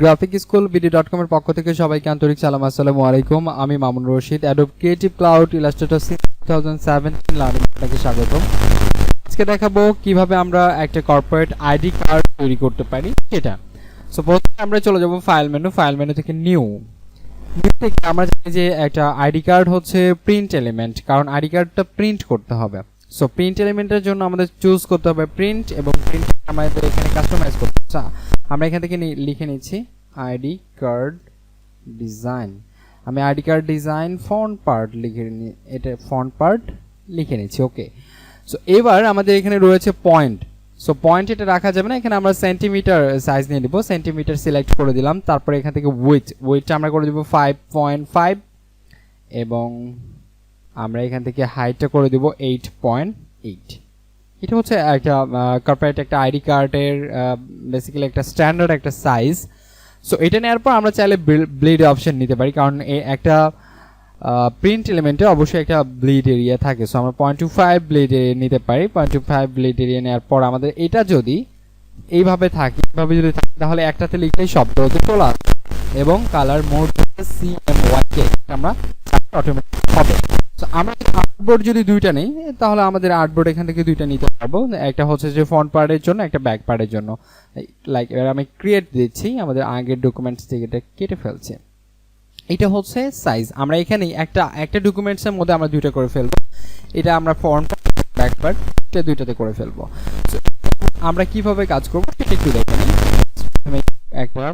Graphic school বিডি.কম এর পক্ষ থেকে সবাইকে আন্তরিক সালাম। আসসালামু আলাইকুম। আমি Mamun Rashid, Adobe creative cloud Illustrator 2017 learning আপনাকে স্বাগতম। আজকে দেখাবো কিভাবে আমরা একটা কর্পোরেট আইডি কার্ড তৈরি করতে পারি সেটা। সো প্রথমে আমরা চলে যাব ফাইল মেনু থেকে নিউ থেকে আমরা জানি যে একটা আইডি কার্ড হচ্ছে প্রিন্ট এলিমেন্ট, কারণ আইডি কার্ডটা প্রিন্ট করতে হবে। সো প্রিন্ট এলিমেন্টের জন্য আমাদের চুজ করতে হবে প্রিন্ট, এবং প্রিন্ট আমাদের এখানে কাস্টমাইজ করতে হবে। আমরা এখান থেকে লিখে নিচ্ছি আইডি কার্ড ডিজাইন। আমি ID card design font part এটা ফন্ট পার্ট লিখে নিচ্ছি। ওকে, সো এবার আমাদের এখানে রয়েছে পয়েন্ট। সো পয়েন্ট এটা রাখা যাবে না, এখানে আমরা সেন্টিমিটার সাইজ নিয়ে নিব। সেন্টিমিটার সিলেক্ট করে দিলাম। তারপরে এখান থেকে উইডথটা আমরা করে দিব 5.5 এবং আমরা এখান থেকে হাইটটা করে দিব 8.8। এটা হচ্ছে একটা কর্পোরেট একটা আইডি কার্ডের বেসিক্যালি একটা স্ট্যান্ডার্ড একটা সাইজ। সো এটা নেওয়ার পর আমরা চাইলে ব্লিড অপশন নিতে পারি, কারণ একটা প্রিন্ট এলিমেন্টে অবশ্যই একটা ব্লিড এরিয়া থাকে। সো আমরা 0.25 ব্লিড এরিয়া নিতে পারি। 0.25 ব্লিড এরিয়া নেওয়ার পর আমাদের এটা যদি এইভাবে থাকে, এইভাবে যদি থাকে, তাহলে একটাতে লিখলেই শব্দ হতে চলে আসবে এবং কালার মোড CMYK আমরা অটোমেটিক হবে। সো আমরা আর্টবোর্ড যদি দুইটা নেই, তাহলে আমাদের আর্টবোর্ড এখান থেকে দুইটা নিতে পারবো। একটা হচ্ছে যে ফ্রন্ট পার্টের জন্য, একটা ব্যাক পার্টের জন্য। লাইক এবার আমি ক্রিয়েট দিচ্ছি, আমাদের আগের ডকুমেন্টস থেকে এটা কেটে ফেলছে। এটা হচ্ছে সাইজ। আমরা এখানে একটা ডকুমেন্টসের মধ্যে আমরা দুইটা করে ফেলবো। এটা আমরা ফ্রন্ট ব্যাক পার্ট দুইটাতে করে ফেলবো। সো আমরা কিভাবে কাজ করবো সেটা একটু দেখে নিই। একবার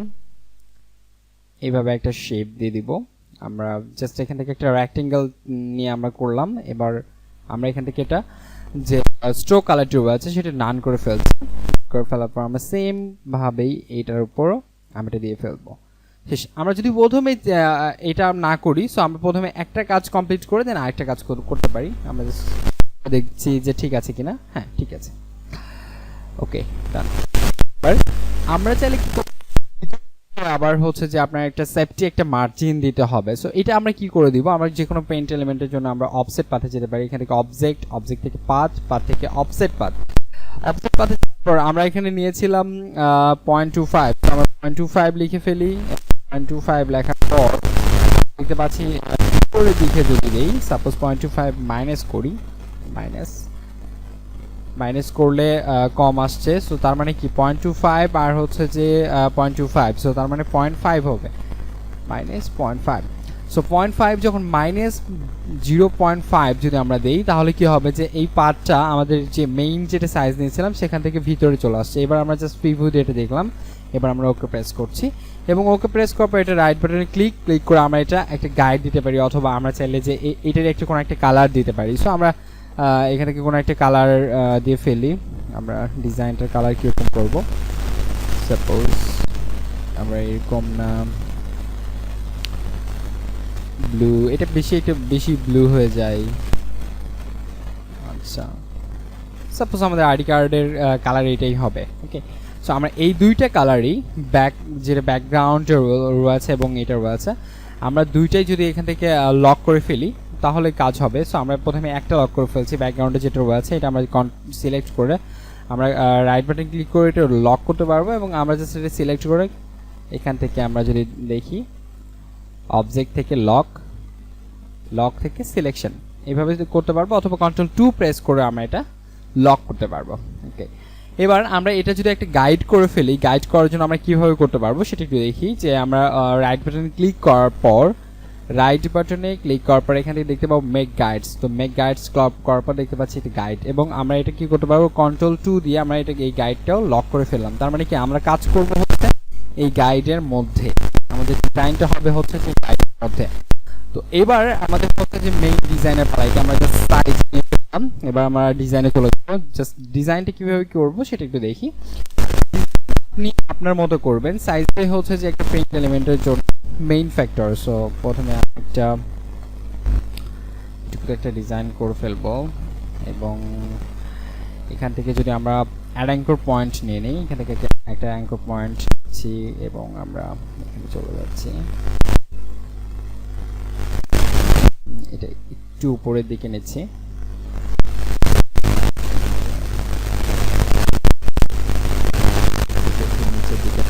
এইভাবে একটা শেপ দিয়ে দিব। আমরা জাস্ট এখান থেকে একটা রেক্টেঙ্গেল নিয়ে আমরা করলাম। এবার আমরা এখান থেকে এটা যে স্ট্রোক কালার টিউব আছে সেটা নান করে ফেলছি। করে ফেলার পর আমরা সেম ভাবেই এটার উপরও আমরা এটা দিয়ে ফেলবো। আমরা যদি প্রথমে এটা না করি, সো আমরা প্রথমে একটা কাজ কমপ্লিট করে দেন আরেকটা কাজ করতে পারি। আমরা দেখছি যে ঠিক আছে কিনা। হ্যাঁ, ঠিক আছে। ওকে, ডান। এবার আমরা চাইলে কি আবার হচ্ছে যে আপনার একটা সেফটি একটা মার্জিন দিতে হবে। সো এটা আমরা কি করে দিব, আমরা যে কোনো পেইন্ট এলিমেন্টের জন্য আমরা অফসেট পাথে যেতে পারি। এখান থেকে অবজেক্ট থেকে পাথ থেকে অফসেট পাথে পর আমরা এখানে নিয়েছিলাম 0.25। আমরা 0.25 লিখে ফেলি। 0.25 লেখার পর দেখতে পাচ্ছি উপরের দিকে যদি দেই, সাপোজ 0.25 মাইনাস করি, মাইনাস করলে কম আসছে। সো তার মানে কি 0.25 আর হচ্ছে যে 0.25, সো তার মানে 0.5 হবে, মাইনাস 0.5। সো 0.5 যখন মাইনাস 0.5 যদি আমরা দেই, তাহলে কি হবে যে এই পার্টটা আমাদের যে মেইন যেটা সাইজ নিয়েছিলাম সেখান থেকে ভিতরে চলে আসছে। এবার আমরা জাস্ট প্রিভিউ দিয়ে এটা দেখলাম। এবার আমরা ওকে প্রেস করছি এবং ওকে প্রেস করার পর এটা রাইট বাটনে ক্লিক করে আমরা এটা একটা গাইড দিতে পারি, অথবা আমরা চাইলে যে এটার একটা কোনো একটা কালার দিতে পারি। সো আমরা এখান থেকে কোনো একটা কালার দিয়ে ফেলি। আমরা ডিজাইনটার কালার কীরকম করবো, সাপোজ আমরা এরকম না ব্লু, এটা বেশি ব্লু হয়ে যায়। আচ্ছা, সাপোজ আমাদের আইডি কার্ডের কালার এটাই হবে। ওকে, সো আমরা এই দুইটা কালারই যেটা ব্যাকগ্রাউন্ড রয়েছে এবং এটা রয়েছে, আমরা দুইটাই যদি এখান থেকে লক করে ফেলি তাহলে কাজ হবে। সো আমরা প্রথমে একটা লক করে ফেলছি, ব্যাকগ্রাউন্ডে যেটা রয়েছে এটা আমরা সিলেক্ট করে আমরা রাইট বাটন ক্লিক করে এটা লক করতে পারবো, এবং আমরা জাস্ট এটা সিলেক্ট করে এখান থেকে আমরা যদি দেখি অবজেক্ট থেকে লক থেকে সিলেকশন এইভাবে করতে পারবো, অথবা Ctrl+2 প্রেস করে আমরা এটা লক করতে পারবো। ওকে, এবার আমরা এটা যদি একটা গাইড করে ফেলি, গাইড করার জন্য আমরা কিভাবে করতে পারবো সেটা একটু দেখি। যে আমরা রাইট বাটনে ক্লিক করার পর এখান থেকে দেখতে পাবো মেক গাইডস। তো মেক গাইডস করার পর দেখতে পাচ্ছি এটা গাইড, এবং আমরা এটা কি করতে পারবো, Ctrl+2 দিয়ে আমরা এটা এই গাইডটাও লক করে ফেললাম। তার মানে কি আমরা কাজ করবো হচ্ছে এই গাইডের মধ্যে, আমাদের ডিজাইনটা হবে হচ্ছে যে গাইডের মধ্যে। তো এবার আমাদের হচ্ছে যে মেইন ডিজাইনের পালাইতে আমরা জাস্ট সাইজ নিয়ে ফেললাম। এবার আমরা ডিজাইনে চলে যাবো। জাস্ট ডিজাইনটা কিভাবে করবো সেটা একটু দেখি। আপনি আপনার মতো করবেন। সাইজটাই হচ্ছে যে একটা প্রিন্ট এলিমেন্টের জন্য মেইন ফ্যাক্টর। সো প্রথমে একটা ডিজাইন করে ফেলবো, এবং এখান থেকে যদি আমরা অ্যাড অ্যাঙ্কর পয়েন্ট নিয়ে নিই, এখান থেকে একটা অ্যাঙ্কর পয়েন্ট নিচ্ছি এবং আমরা এখানে চলে যাচ্ছি। এটা একটু উপরের দিকে নিচ্ছি। নিচের দিকে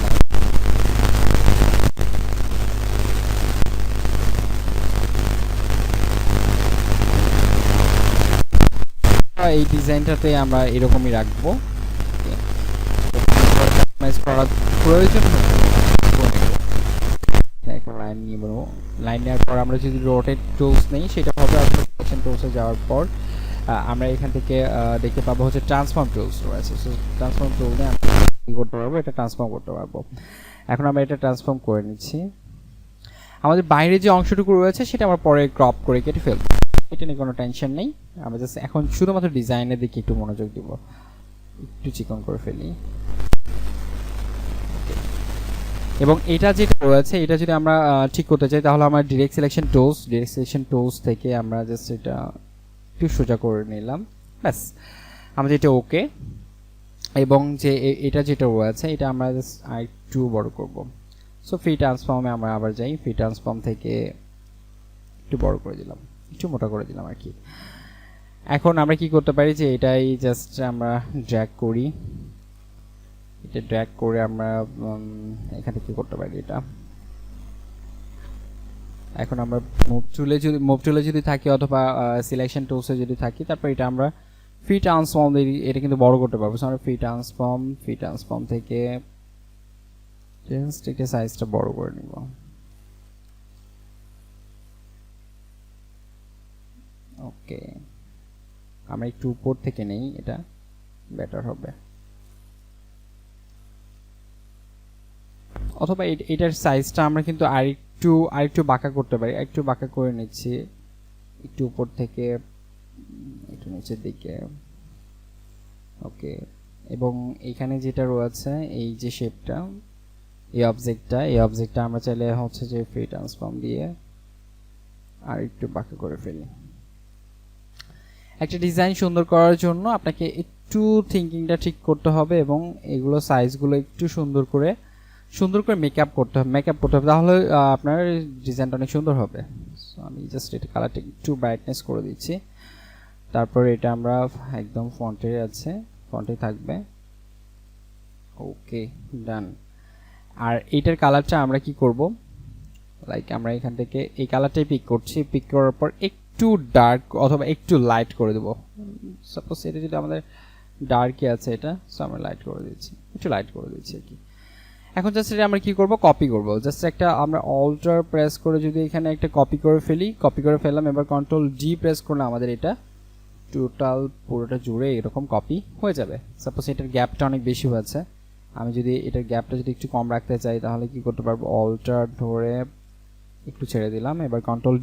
এই ডিজাইনটাতে আমরা এরকমই রাখবো। কাস্টমাইজ করার প্রয়োজন একটা লাইন নিয়ে বলবো। লাইন নেওয়ার পর আমরা যদি রোটেট টুলস নেই সেটা হবে আপনার সিলেকশন টুলসে যাওয়ার পর আমরা এখান থেকে দেখতে পাবো হচ্ছে ট্রান্সফর্ম টুলস রয়েছে। সো ট্রান্সফর্ম টুল নিয়ে আমরা কি করতে পারবো, এটা ট্রান্সফর্ম করতে পারবো। এখন আমরা এটা ট্রান্সফর্ম করে নিচ্ছি। আমাদের বাইরে যে অংশটুকু রয়েছে সেটা আমরা পরে ক্রপ করে কেটে ফেলবো, এটা নিয়ে কোনো টেনশন নেই। আমরা জাস্ট এখন শুধুমাত্র ডিজাইনের দিকে একটু মনোযোগ দিব। একটু চিকন করে ফেলি এবং এটা যেটা রয়েছে এটা যদি আমরা ঠিক করতে চাই তাহলে আমরা ডিরেক্ট সিলেকশন টুলস থেকে আমরা জাস্ট এটা একটু সোজা করে নিলাম, ব্যাস আমাদের এটা ওকে। এবং যে এটা যেটা রয়েছে এটা আমরা জাস্ট আরেকটু বড় করব। সো ফ্রি ট্রান্সফর্মে আমরা আবার যাই, ফ্রি ট্রান্সফর্ম থেকে একটু বড় করে দিলাম, একটু মোটা করে দিলাম আর কি। এখন আমরা কি করতে পারি যে এটাই জাস্ট আমরা ড্র্যাগ করি, এটা ড্র্যাগ করে আমরা এখানে কি করতে পারি, এটা এখন আমরা মুভ টুলে যদি থাকি অথবা সিলেকশন টুলসে যদি থাকি তারপর এটা আমরা ফ্রি ট্রান্সফর্ম এটা কিন্তু বড় করতে পারবো। সো আমরা ফ্রি ট্রান্সফর্ম থেকে জাস্ট এটা সাইজটা বড় করে নিব। ওকে, আমরা একটু উপর থেকে নেই, এটা বেটার হবে। অথবা এটার সাইজটা আমরা কিন্তু আরেকটু বাঁকা করতে পারি, একটু বাঁকা করে নিচ্ছি একটু উপর থেকে একটু নিচের দিকে। ওকে, এবং এখানে যেটা রয়েছে এই যে শেপটা, এই অবজেক্টটা আমরা চাইলে হচ্ছে যে ফ্রি ট্রান্সফর্ম দিয়ে আর একটু বাঁকা করে ফেলি। একটা ডিজাইন সুন্দর করার জন্য আপনাকে একটু থিঙ্কিংটা ঠিক করতে হবে এবং এগুলো সাইজগুলো একটু সুন্দর করে মেকআপ করতে হবে, তাহলে আপনার ডিজাইনটা অনেক সুন্দর হবে। সো আমি জাস্ট এটা কালারটা একটু ব্রাইটনেস করে দিচ্ছি, তারপর এটা আমরা একদম ফন্টে থাকবে। ওকে, ডান। আর এইটার কালারটা আমরা কি করব, লাইক আমরা এখান থেকে এই কালারটাই পিক করার পর একটু ডার্ক অথবা একটু লাইট করে দেব। সাপোজ এটা যদি আমাদের ডার্কই আছে এটা, সো আমরা একটু লাইট করে দিচ্ছি আর কি। এখন জাস্ট এটা আমরা কি করব, কপি করব। জাস্ট একটা আমরা অল্টার প্রেস করে যদি এখানে একটা কপি করে ফেললাম, এবার কন্ট্রোল ডি প্রেস করলে আমাদের এটা টোটাল পুরোটা জুড়ে এরকম কপি হয়ে যাবে। সাপোজ এটার গ্যাপটা অনেক বেশি হয়েছে, আমি যদি এটার গ্যাপটা যদি একটু কম রাখতে চাই তাহলে কি করতে পারবো, অল্টার ধরে একটু ছেড়ে দিলাম, এবার কন্ট্রোল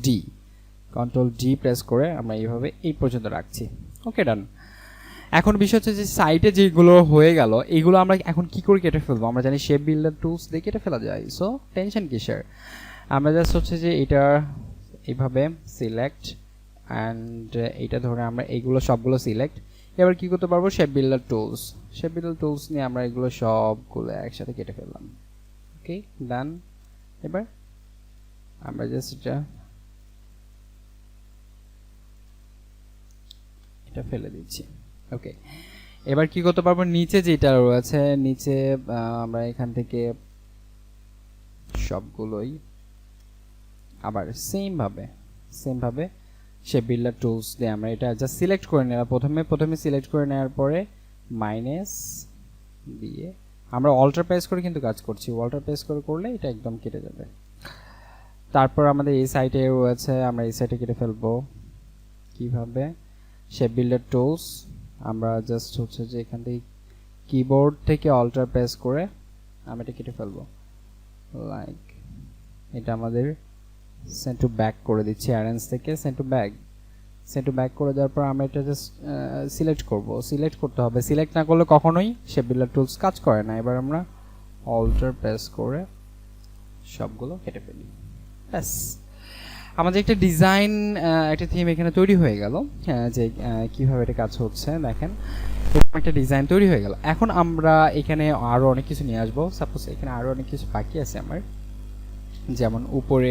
ডি প্রেস করে আমরা এইভাবে এই পর্যন্ত রাখছি। ওকে, ডান। এখন বিষয় হচ্ছে যে সাইটে যেগুলো হয়ে গেল এইগুলো আমরা এখন কি করে কেটে ফেলবো, আমরা জানি শেপ বিল্ডার টুলস দিয়ে কেটে ফেলা যায়। সো টেনশন কিসের, আমরা জাস্ট হচ্ছে যে এটা এইভাবে সিলেক্ট অ্যান্ড এটা ধরে আমরা এইগুলো সবগুলো সিলেক্ট, এবার কি করতে পারবো, শেপ বিল্ডার টুলস নিয়ে আমরা এগুলো সবগুলো একসাথে কেটে ফেললাম। ওকে, ডান। এবার আমরা জাস্ট এটা ফেলে দিচ্ছি। ওকে, এবার কি করতে পারবো, নিচে যেটা রয়েছে নিচে আমরা এখান থেকে সবগুলোই আবার সেম ভাবে শেপ বিল্ডার টুলস দিয়ে আমরা এটা জাস্ট সিলেক্ট করে নিলাম। প্রথমে সিলেক্ট করে নেওয়ার পরে মাইনাস দিয়ে আমরা অল্টার প্রেস করে কিন্তু কাজ করছি, অল্টার প্রেস করলে এটা একদম কেটে যাবে। তারপর আমাদের এই সাইডে রয়েছে, আমরা এই সাইডে কেটে ফেলবো কিভাবে, শেপ বিল্ডার টুলস আমরা জাস্ট হচ্ছে যে এখান থেকে কিবোর্ড থেকে অল্টার প্রেস করে আমরা এটা কেটে ফেলবো। লাইক এটা আমাদের সেন্ড টু ব্যাক করে দিচ্ছি, অ্যারেঞ্জ থেকে সেন্ড টু ব্যাক করে দেওয়ার পর আমরা এটা জাস্ট সিলেক্ট করতে হবে। সিলেক্ট না করলে কখনোই শেপ বিল্ডার টুলস কাজ করে না। এবার আমরা অল্টার প্রেস করে সবগুলো কেটে ফেলি, ব্যাস আমাদের একটা ডিজাইন একটা থিম এখানে তৈরি হয়ে গেল। যে কিভাবে এটা কাজ হচ্ছে দেখেন, একটা ডিজাইন তৈরি হয়ে গেল। এখন আমরা এখানে আরো অনেক কিছু নিয়ে আসবো। সাপোজ এখানে আরো অনেক কিছু বাকি আছে আমার, যেমন উপরে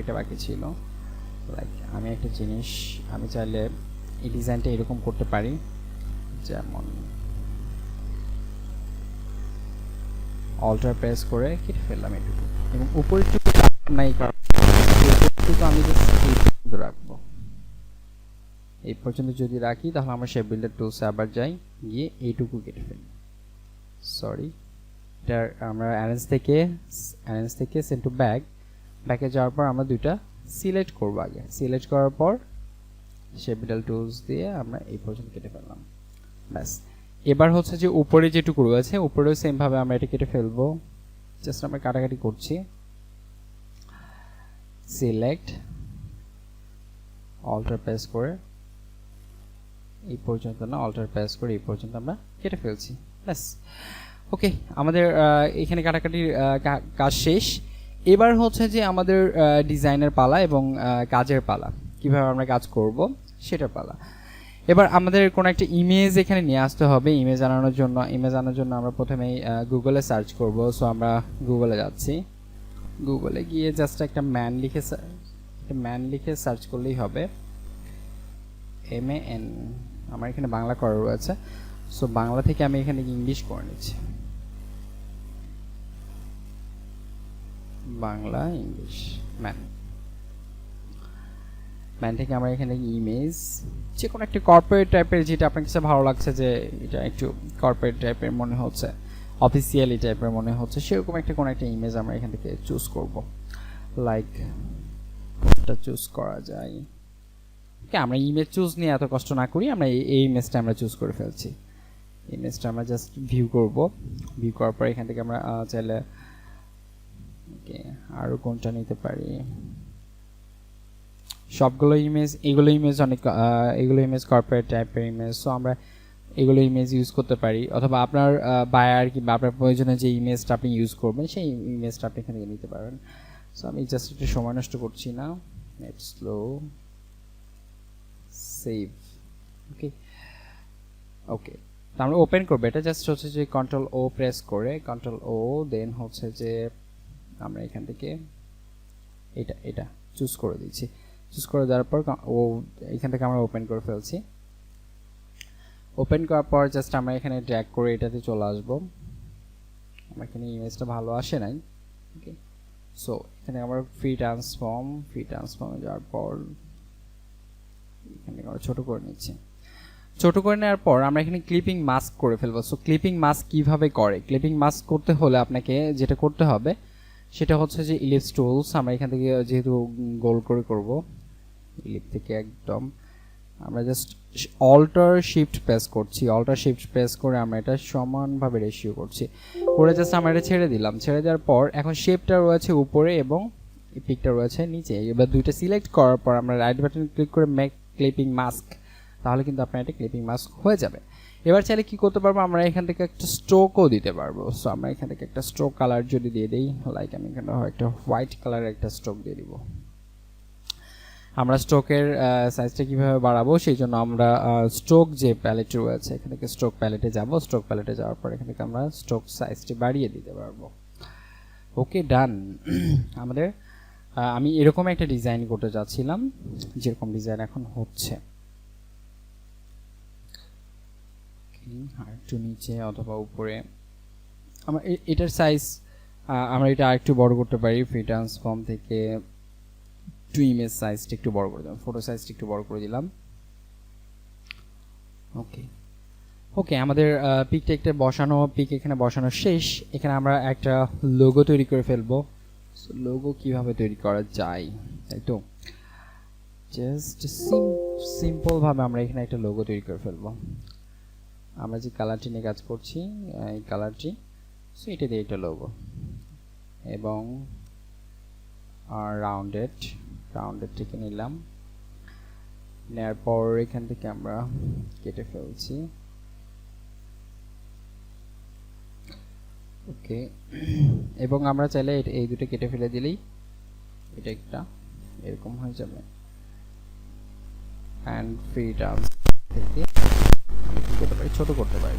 একটা বাকি ছিল। লাইক আমি একটা জিনিস আমি চাইলে এই ডিজাইনটা এরকম করতে পারি, যেমন অল্টার প্রেস করে কেটে ফেললাম এটুকু, এবং উপরেরটুকু নাই কারণ আমি জাস্ট রাখবো, এই পর্যন্ত যদি রাখি তাহলে আমরা শেপ বিল্ডার টুলসে আবার যাই, গিয়ে এইটুকু কেটে ফেলি। সরি, এটা আমরা অ্যারেঞ্জ থেকে সেন্ড টু ব্যাকে যাওয়ার পর আমরা দুইটা সিলেক্ট করব। আগে সিলেক্ট করার পর শেপ বিল্ডার টুলস দিয়ে আমরা এই পর্যন্ত কেটে ফেললাম। ব্যাস, এবার হচ্ছে যে উপরে যেটুকু রয়েছে উপরেও সেম ভাবে আমরা এটা কেটে ফেলবো। জাস্ট আমরা কাটাকাটি করছি, সিলেক্ট অল্টার প্রেস করে এই পর্যন্ত না, অল্টার প্রেস করে এই পর্যন্ত আমরা কেটে ফেলছি। ব্যাস, ওকে, আমাদের এখানে কাটাকাটির কাজ শেষ। এবার হচ্ছে যে আমাদের ডিজাইনের পালা এবং কাজের পালা, কিভাবে আমরা কাজ করব সেটার পালা। এবার আমাদের কোনো একটা ইমেজ এখানে নিয়ে আসতে হবে। ইমেজ আনানোর জন্য আমরা প্রথমেই গুগলে সার্চ করব। সো আমরা গুগলে যাচ্ছি, গুগলে গিয়ে জাস্ট একটা ম্যান লিখে সার্চ করলেই হবে। MAN, আমার এখানে বাংলা করা রয়েছে, সো বাংলা থেকে আমি এখানে ইংলিশ করে নিচ্ছি, বাংলা ইংলিশ ম্যান থেকে আমরা এখানে ইমেজ, যে কোনো একটা কর্পোরেট টাইপের, যেটা আপনার কাছে ভালো লাগছে, যে এটা একটু কর্পোরেট টাইপের মনে হচ্ছে, অফিসিয়ালি টাইপের মনে হচ্ছে, সেরকম একটা কোনো একটা ইমেজ আমরা এখান থেকে চুজ করব। লাইক কোনটা চুজ করা যায়, আমরা ইমেজ চুজ নিয়ে এত কষ্ট না করি, আমরা এই ইমেজটা আমরা চুজ করে ফেলছি। ইমেজটা আমরা জাস্ট ভিউ করব। ভিউ করার পর এখান থেকে আমরা চাইলে ওকে আরো কোনটা নিতে পারি, সবগুলো ইমেজ, এগুলো ইমেজ কর্পোরেট টাইপের ইমেজ, সো আমরা এগুলো ইমেজ ইউজ করতে পারি। অথবা আপনার বায়ার কিংবা আপনার প্রয়োজনে যে ইমেজটা আপনি ইউজ করবেন সেই ইমেজটা আপনি এখান থেকে নিতে পারেন। সো আমি জাস্ট একটু সময় নষ্ট করছি না, নেট স্লো, সেভ, ওকে। তো আমরা ওপেন করবো এটা, জাস্ট হচ্ছে যে Ctrl+O প্রেস করে, Ctrl+O, দেন হচ্ছে যে আমরা এখান থেকে এটা চুজ করে দিচ্ছি। চুজ করে দেওয়ার পর এখান থেকে আমরা ওপেন করে ফেলছি। ওপেন করার পর জাস্ট আমরা এখানে ড্র্যাগ করে এটাতে চলে আসবো। আমার এখানে ইমেজটা ভালো আসে নাই, ওকে। সো এখানে আমরা ফ্রি ট্রান্সফর্মে যাওয়ার পর এখানে আমরা ছোট করে নিচ্ছি। ছোট করে নেওয়ার পর আমরা এখানে ক্লিপিং মাস্ক করে ফেলবো। সো ক্লিপিং মাস্ক কিভাবে করে, ক্লিপিং মাস্ক করতে হলে আপনাকে যেটা করতে হবে সেটা হচ্ছে যে ইলিপস টুলস, আমরা এখান থেকে যেহেতু গোল করে করব, ইলিপ থেকে একদম আমরা জাস্ট অল্টার শিফট প্রেস করছি। অল্টার শিফট প্রেস করে আমরা এটা সমানভাবে রেশিও করছি, করে জাস্ট আমরা এটা ছেড়ে দিলাম। ছেড়ে দেওয়ার পর এখন শেপটা রয়েছে উপরে এবং পিকটা রয়েছে নিচে। এবার দুইটা সিলেক্ট করার পর আমরা রাইট বাটন ক্লিক করে মেক ক্লিপিং মাস্ক, তাহলে কিন্তু আপনার এটা ক্লিপিং মাস্ক হয়ে যাবে। এবার চাইলে কি করতে পারবো, আমরা এখান থেকে একটা স্ট্রোকও দিতে পারবো। সো আমরা এখান থেকে একটা স্ট্রোক কালার যদি দিয়ে দিই, লাইক আমি এখানে একটা হোয়াইট কালারের একটা স্ট্রোক দিয়ে দিব। আমরা স্ট্রোকের সাইজটা কিভাবে বাড়াবো সেই জন্য আমরা স্ট্রোক যে প্যালেট রয়েছে এখান থেকে স্ট্রোক প্যালেটে যাব। স্ট্রোক প্যালেটে যাওয়ার পর এখান থেকে আমরা স্ট্রোক সাইজটি বাড়িয়ে দিতে পারবো। ওকে, ডান। আমাদের আমি এরকম একটা ডিজাইন করতে যাচ্ছিলাম, যেরকম ডিজাইন এখন হচ্ছে, আরেকটু নিচে অথবা উপরে। আমরা এটার সাইজ আমরা এটা আরেকটু বড় করতে পারি। ফ্রি ট্রান্সফর্ম থেকে টু ইমেজ সাইজটা একটু বড় করে দিলাম, ফটো সাইজটা একটু বড় করে দিলাম। ওকে, আমাদের পিকটা এখানে বসানো শেষ। এখানে আমরা একটা লোগো তৈরি করে ফেলবো। লোগো কিভাবে তৈরি করা যায়, তাই তো জাস্ট সিম্পল ভাবে আমরা এখানে একটা লোগো তৈরি করে ফেলবো। আমরা যে কালারটি নিয়ে কাজ করছি এই কালারটি, সো এটা দিয়ে একটা লোগো এবং রাউন্ডেড থেকে নিলাম। নেওয়ার পর এখান থেকে আমরা কেটে ফেলছি। ওকে, এবং আমরা চাইলে এই দুটো কেটে ফেলে দিলেই এটা একটা এরকম হয়ে যাবে। অ্যান্ড ফ্রি থেকে ছোট করতে পারি,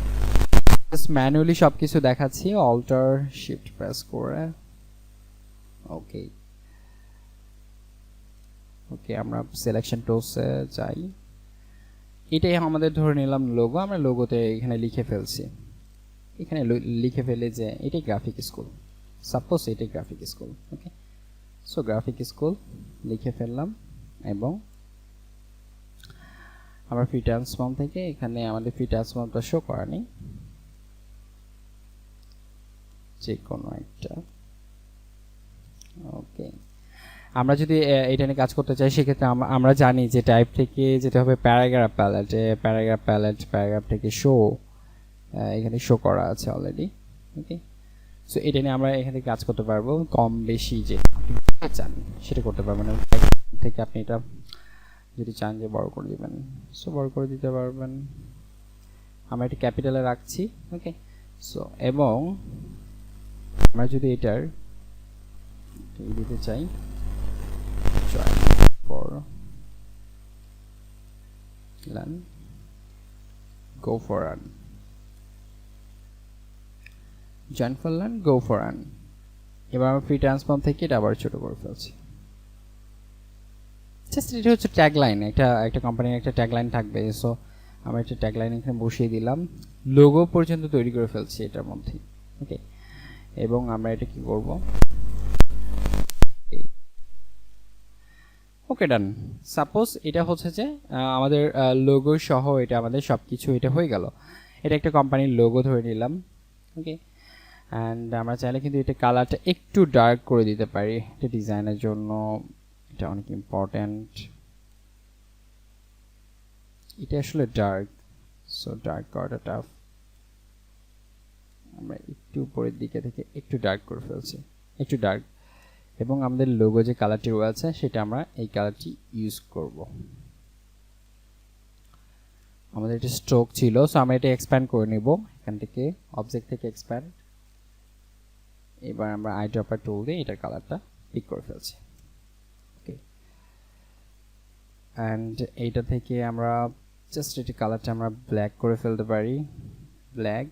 জাস্ট ম্যানুয়ালি সবকিছু দেখাচ্ছি, অল্টার শিফট প্রেস করে। ওকে, আমরা সিলেকশন টুলসে যাই। এটাই আমাদের ধরে নিলাম লোগো। আমরা লোগোতে এখানে লিখে ফেলছি, এখানে লিখে ফেলে যে এটাই গ্রাফিক স্কুল, সাপোজ এটাই গ্রাফিক স্কুল। ওকে, সো গ্রাফিক স্কুল লিখে ফেললাম এবং আমরা ফ্রি ট্রান্সফর্ম থেকে এখানে আমাদের ফ্রি ট্রান্সফর্মটা শো করা নেই, যে কোনো একটা। ওকে, আমরা যদি এটা নিয়ে কাজ করতে চাই সেক্ষেত্রে আমরা জানি যে টাইপ থেকে যেতে হবে প্যারাগ্রাফ প্যালেটে, প্যারাগ্রাফ থেকে শো, এখানে শো করা আছে অলরেডি। ওকে, সো এটা নিয়ে আমরা এখান থেকে কাজ করতে পারবো, কম বেশি যে চান সেটা করতে পারবেন। থেকে আপনি এটা যদি চান যে বড় করে দিবেন, সো বড় করে দিতে পারবেন। আমরা এটা ক্যাপিটালে রাখছি। ওকে, সো এবং আমরা যদি এটার দিতে চাই go for run, join for learn, go for run। এবার আমরা ফ্রি ট্রান্সফর্ম থেকে এটা আবার ছোট করে ফেলছি। জাস্ট এটা হচ্ছে ট্যাগলাইন, একটা কোম্পানির একটা ট্যাগলাইন থাকবে। সো আমরা একটা ট্যাগলাইন এখানে বসিয়ে দিলাম, লোগো পর্যন্ত তৈরি করে ফেলছি এটার মধ্যে। ওকে, এবং আমরা এটা কি করব, ওকে ডান। সাপোজ এটা হচ্ছে যে আমাদের লোগো সহ এটা আমাদের সবকিছু এটা হয়ে গেল। এটা একটা কোম্পানির লোগো ধরে নিলাম। ওকে, অ্যান্ড আমরা চাইলে কিন্তু এটা কালারটা একটু ডার্ক করে দিতে পারি, এটা ডিজাইনের জন্য এটা অনেক ইম্পর্ট্যান্ট। এটা আসলে ডার্ক, সো ডার্ক করাটা টাফ। আমরা একটু উপরের দিকে থেকে একটু ডার্ক করে ফেলছি, একটু ডার্ক। এবং আমাদের লোগো যে কালারটি রয়েছে সেটা আমরা এই কালারটি ইউজ করব। আমাদের এটা স্ট্রোক ছিল, সো আমরা এটা এক্সপ্যান্ড করে নিব এখান থেকে, অবজেক্ট থেকে এক্সপ্যান্ড। এবার আমরা আইড্রপার টুল দিয়ে এটার কালারটা পিক করে ফেলছি। ওকে, অ্যান্ড এইটা থেকে আমরা জাস্ট এটা কালারটা আমরা ব্ল্যাক করে ফেলতে পারি, ব্ল্যাক।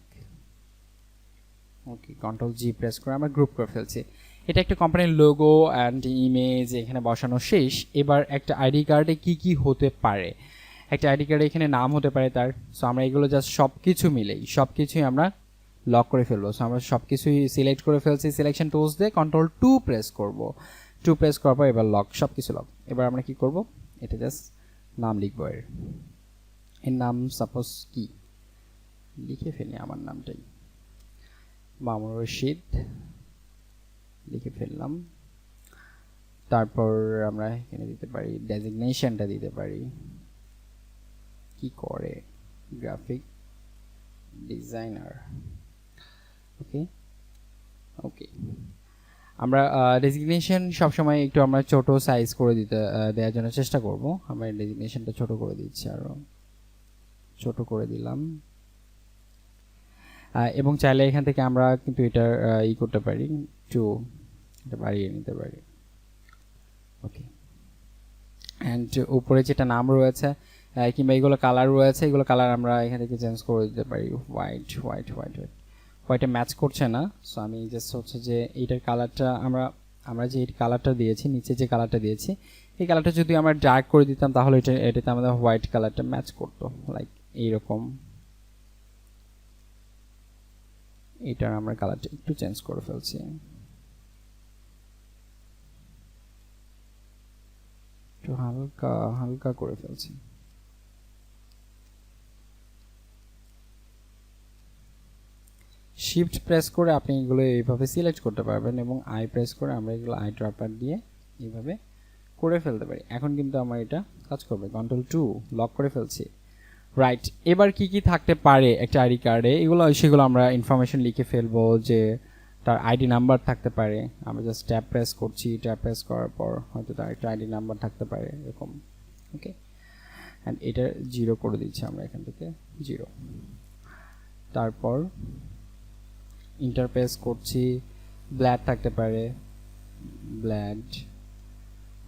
ওকে, কন্ট্রোল জি প্রেস করে আমরা গ্রুপ করে ফেলছি। এটা একটা কোম্পানির লোগো অ্যান্ড ইমেজ এখানে বসানো শেষ। এবার একটা আইডি কার্ডে কি কি হতে পারে, একটা আইডি কার্ডে এখানে নাম হতে পারে তার। সো আমরা এগুলো জাস্ট সব কিছু মিলেই সব কিছুই আমরা লক করে ফেলবো। সো আমরা সব কিছুই সিলেক্ট করে ফেলছি, সিলেকশন টুলস দিয়ে কন্ট্রোল 2 প্রেস করব। 2 প্রেস করার পর এবার লক, সব কিছু লক। এবার আমরা কি করব, এটা জাস্ট নাম লিখবো, এর নাম সাপোজ কি লিখে ফেলি, আমার নামটাই মামুন রশিদ লিখে ফেললাম। তারপর আমরা এখানে দিতে পারি ডেজিগনেশনটা দিতে পারি, কি করে গ্রাফিক ডিজাইনার। ওকে, ওকে, আমরা ডেজিগনেশন সবসময় একটু আমরা ছোট সাইজ করে দেওয়ার জন্য চেষ্টা করব। আমরা ডেজিগনেশনটা ছোট করে দিচ্ছি, আরো ছোট করে দিলাম। এবং চাইলে এখান থেকে আমরা কিন্তু এটা করতে পারি, একটু এটা বাড়িয়ে নিতে পারি। ওকে, অ্যান্ড উপরে যেটা নাম রয়েছে কিংবা এগুলো কালার রয়েছে, এগুলো কালার আমরা এখান থেকে চেঞ্জ করে দিতে পারি। হোয়াইটে ম্যাচ করছে না, সো আমি জাস্ট হচ্ছে যে এইটার কালারটা আমরা যে এই কালারটা দিয়েছি, নিচে যে কালারটা দিয়েছি, এই কালারটা যদি আমরা ডার্ক করে দিতাম তাহলে এটাতে আমাদের হোয়াইট কালারটা ম্যাচ করতো, লাইক এইরকম। এটার আমরা কালারটা একটু চেঞ্জ করে ফেলছি, একটু হালকা হালকা করে ফেলছি। শিফট প্রেস করে আপনি এগুলো এইভাবে সিলেক্ট করতে পারবেন এবং আই প্রেস করে আমরা এগুলো আই ড্রপার দিয়ে এইভাবে করে ফেলতে পারি। এখন কিন্তু আমার এটা কাজ করবে, কন্ট্রোল 2 লক করে ফেলছি। রাইট, এবার কি কি থাকতে পারে একটা আইডি কার্ডে, সেগুলো আমরা ইনফরমেশন লিখে ফেলবো। যে তার আইডি নাম্বার থাকতে পারে, আমরা জাস্ট ট্যাব প্রেস করছি, ট্যাব প্রেস করার পর হয়তো তার একটা আইডি নাম্বার থাকতে পারে এরকম। ওকে, অ্যান্ড এটা 0 করে দিচ্ছি আমরা এখান থেকে 0। তারপর ইন্টারপ্রেস করছি, ব্ল্যাড থাকতে পারে, ব্ল্যাড।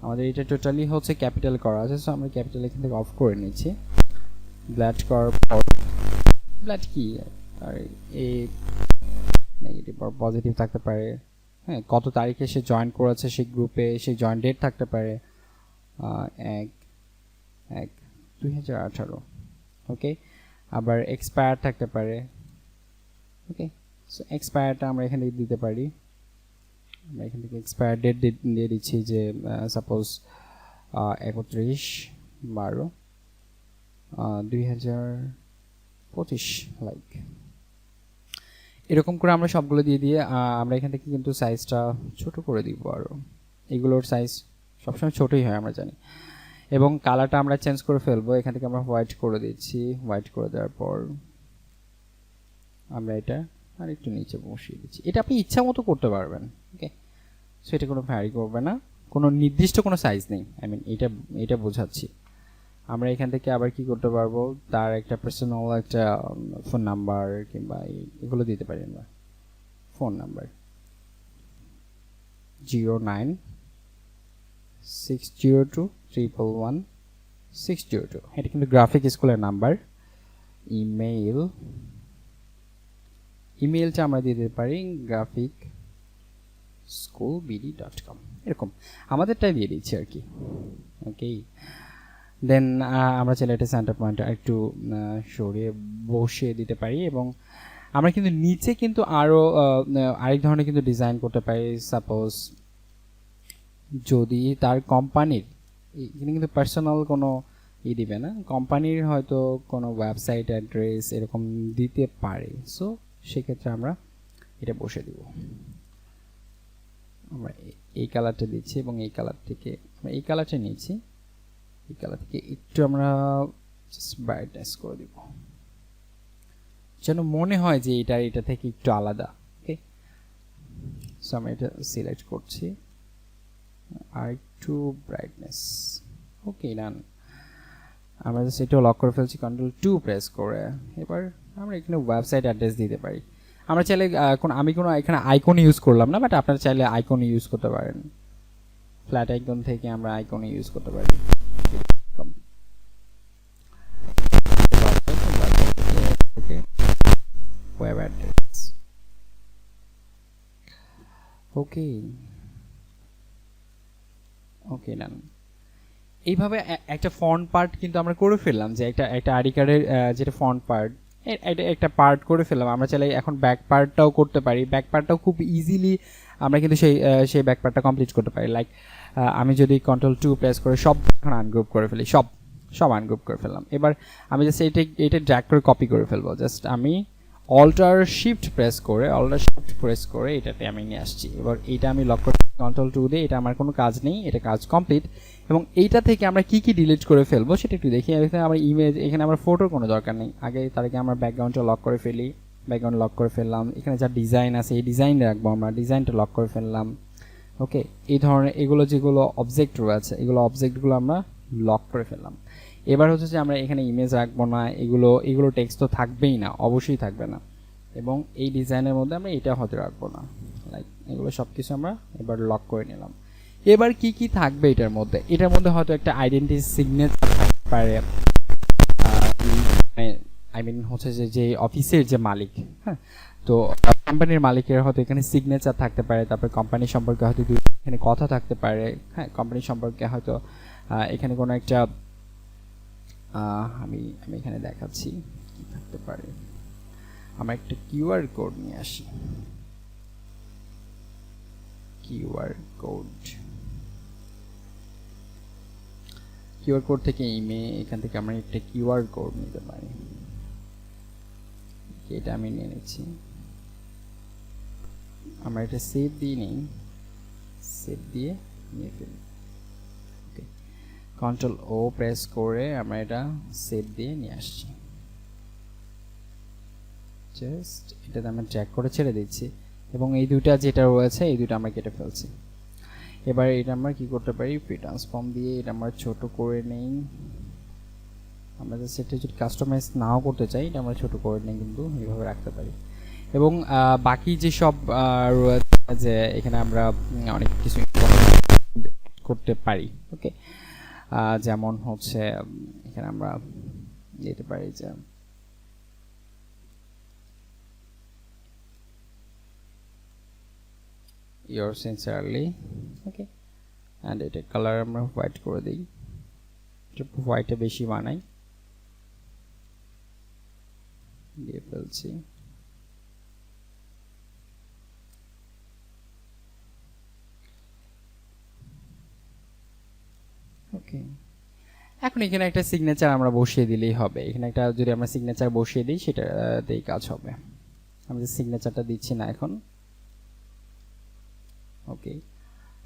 আমাদের এটা টোটালি হচ্ছে ক্যাপিটাল করা আছে, সো আমরা ক্যাপিটাল এখান থেকে অফ করে নিচ্ছি। ব্ল্যাড করার পর ব্ল্যাড কি আর এই নেগেটিভ আর পজিটিভ থাকতে পারে। হ্যাঁ, কত তারিখে সে জয়েন করেছে সেই গ্রুপে, সেই জয়েন ডেট থাকতে পারে 1/1/2018। ওকে, আবার এক্সপায়ার থাকতে পারে। ওকে, সো এক্সপায়ারটা আমরা এখান থেকে দিতে পারি। আমরা এখান থেকে এক্সপায়ার ডেট দিয়ে দিচ্ছি যে সাপোজ 31/12। 2025 লাইক এরকম করে আমরা সবগুলো দিয়ে দিয়ে আমরা এখান থেকে কিন্তু সাইজটা ছোট করে দিব। আরও এগুলোর সাইজ সবসময় ছোটই হয় আমরা জানি। এবং কালারটা আমরা চেঞ্জ করে ফেলবো। এখান থেকে আমরা হোয়াইট করে দিচ্ছি। হোয়াইট করে দেওয়ার পর আমরা এটা আর একটু নিচে বসিয়ে দিচ্ছি। এটা আপনি ইচ্ছা মতো করতে পারবেন। ওকে, সো এটা কোনো ভ্যারি করবে না, কোনো নির্দিষ্ট কোনো সাইজ নেই। এটা বোঝাচ্ছি। আমরা এখান থেকে আবার কি করতে পারবো, তার একটা পার্সোনাল একটা ফোন নাম্বার কিংবা এগুলো দিতে পারি আমরা। ফোন নাম্বার 096021111602, এটা কিন্তু গ্রাফিক স্কুলের নাম্বার। ইমেইলটা আমরা দিয়ে দিতে পারি graphicSchoolBD.com, এরকম আমাদেরটাই দিয়ে দিচ্ছি আর কি। ওকে, দেন আমরা চাইলে এটা সেন্টার পয়েন্ট একটু সরিয়ে বসিয়ে দিতে পারি। এবং আমরা কিন্তু নিচে কিন্তু আরও আরেক ধরনের কিন্তু ডিজাইন করতে পারি। সাপোজ যদি তার কোম্পানির এখানে কিন্তু পার্সোনাল কোনো দিবে না, কোম্পানির হয়তো কোনো ওয়েবসাইট অ্যাড্রেস এরকম দিতে পারে। সো সেক্ষেত্রে আমরা এটা বসে দিব। আমরা এই কালারটা দিচ্ছি এবং এই কালার থেকে আমরা এই কালারটা নিয়েছি। এই কালার থেকে একটু আমরা জাস্ট ব্রাইটনেস করে দিব, যেন মনে হয় যে এটা থেকে একটু আলাদা। ওকে, সো আমি এটা সিলেক্ট করছি আর একটু ব্রাইটনেস। ওকে, ডান। আমরা জাস্ট এটাও লক করে ফেলছি Ctrl+2 প্রেস করে। এবার আমরা এখানে ওয়েবসাইট অ্যাড্রেস দিতে পারি। আমরা চাইলে আমি কোনো এখানে আইকন ইউজ করলাম না, বাট আপনারা চাইলে আইকন ইউজ করতে পারেন। ফ্ল্যাট আইকন থেকে আমরা আইকন ইউজ করতে পারি। Web address. Okay, done. এইভাবে একটা ফন্ট পার্ট কিন্তু আমরা করে ফেললাম, যে একটা আইডি কার্ডের যেটা ফন্ট পার্ট, এটা একটা পার্ট করে ফেললাম। আমরা চাইলে এখন ব্যাক পার্টটাও করতে পারি। ব্যাক পার্টটাও খুব ইজিলি আমরা কিন্তু সেই ব্যাক পার্টটা কমপ্লিট করতে পারি। লাইক আমি যদি Ctrl+2 প্রেস করে সব এখন আনগ্রুপ করে ফেলি, সব আনগ্রুপ করে ফেললাম। এবার আমি জাস্ট এটা ড্র্যাগ করে কপি করে ফেলবো। জাস্ট আমি Alt+Shift প্রেস করে এটাতে আমি নিয়ে আসছি। এবার এইটা আমি লক করে Ctrl+2 দিয়ে, এটা আমার কোনো কাজ নেই, এটা কাজ কমপ্লিট। এবং এইটা থেকে আমরা কি ডিলিট করে ফেলবো সেটা একটু দেখি। এখানে আমার ইমেজ, এখানে আমার ফটোর কোনো দরকার নেই। আগে তার আগে আমরা ব্যাকগ্রাউন্ডটা লক করে ফেলি। ব্যাকগ্রাউন্ড লক করে ফেললাম। এখানে যা ডিজাইন আছে এই ডিজাইন রাখবো আমরা, ডিজাইনটা লক করে ফেললাম। ওকে, এই ধরনের এগুলো যেগুলো অবজেক্ট রয়েছে এগুলো অবজেক্টগুলো আমরা লক করে ফেললাম। এবার হচ্ছে যে আমরা এখানে ইমেজ রাখবো না, এগুলো টেক্সট তো থাকবেই না, অবশ্যই থাকবে না। এবং এই ডিজাইনের মধ্যে আমরা এটা হতে রাখবো না। লাইক এগুলো সব কিছু আমরা এবার লক করে নিলাম। এবার কি থাকবে এটার মধ্যে হয়তো একটা আইডেন্টিটি সিগনেচার থাকতে পারে। হচ্ছে যে অফিসের যে মালিক, হ্যাঁ, তো কোম্পানির মালিকের হয়তো এখানে সিগনেচার থাকতে পারে। তারপরে কোম্পানি সম্পর্কে হয়তো এখানে কথা থাকতে পারে। হ্যাঁ, কোম্পানি সম্পর্কে হয়তো এখানে কোনো একটা আমি এখানে দেখাচ্ছি কি থাকতে পারে। আমরা একটা কিউআর কোড নিয়ে আসি। কিউআর কোড থেকে এখান থেকে আমরা একটা কিউআর কোড নিতে পারি। এটা আমি নিয়ে নিচ্ছি। আমরা এটা সেভ দিয়ে নিই, সেভ দিয়ে নিয়ে ফেলি। ওকে, Ctrl+O প্রেস করে আমরা এটা সেভ দিয়ে নিয়ে আসছি। জাস্ট এটাতে আমরা ড্র্যাগ করে ছেড়ে দিচ্ছি এবং এই দুটো যেটা রয়েছে এই দুটো আমরা কেটে ফেলছি। এবার এটা আমরা কি করতে পারি, ফ্রি ট্রান্সফর্ম দিয়ে এটা আমরা ছোট করে নেই। আমরা যে সেটা যদি কাস্টমাইজ নাও করতে চাই এটা আমরা ছোট করে নিয়ে কিন্তু এইভাবে রাখতে পারি। এবং বাকি যে সব রয়েছে যে এখানে আমরা অনেক কিছু করতে পারি। ওকে, যেমন হচ্ছে এখানে আমরা দিতে পারি যে yours sincerely, ওকে, and এটা কালার আমরা হোয়াইট করে দিই, হোয়াইটে বেশি বানাই, দিয়ে ফেলছি। ওকে, এখন এখানে একটা সিগনেচার আমরা বসিয়ে দিলেই হবে। এখানে একটা যদি আমরা সিগনেচার বসিয়ে দিই সেটাতেই কাজ হবে। আমি যে সিগনেচারটা দিচ্ছি না এখন। ওকে,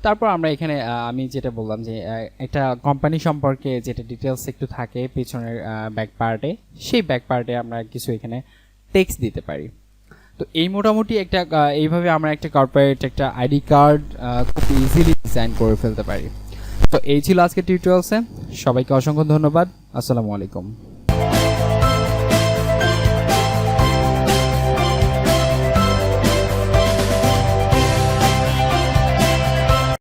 তারপর আমরা এখানে আমি যেটা বললাম যে একটা কোম্পানি সম্পর্কে যেটা ডিটেলস একটু থাকে পিছনের ব্যাক পার্টে, সেই ব্যাক পার্টে আমরা কিছু এখানে টেক্সট দিতে পারি। তো এই মোটামুটি একটা এইভাবে আমরা একটা কর্পোরেট একটা আইডি কার্ড খুব ইজিলি ডিজাইন করে ফেলতে পারি। তো এই ছিল আজকে টিউটোরিয়ালসে। সবাইকে অসংখ্য ধন্যবাদ। আসসালামু আলাইকুম।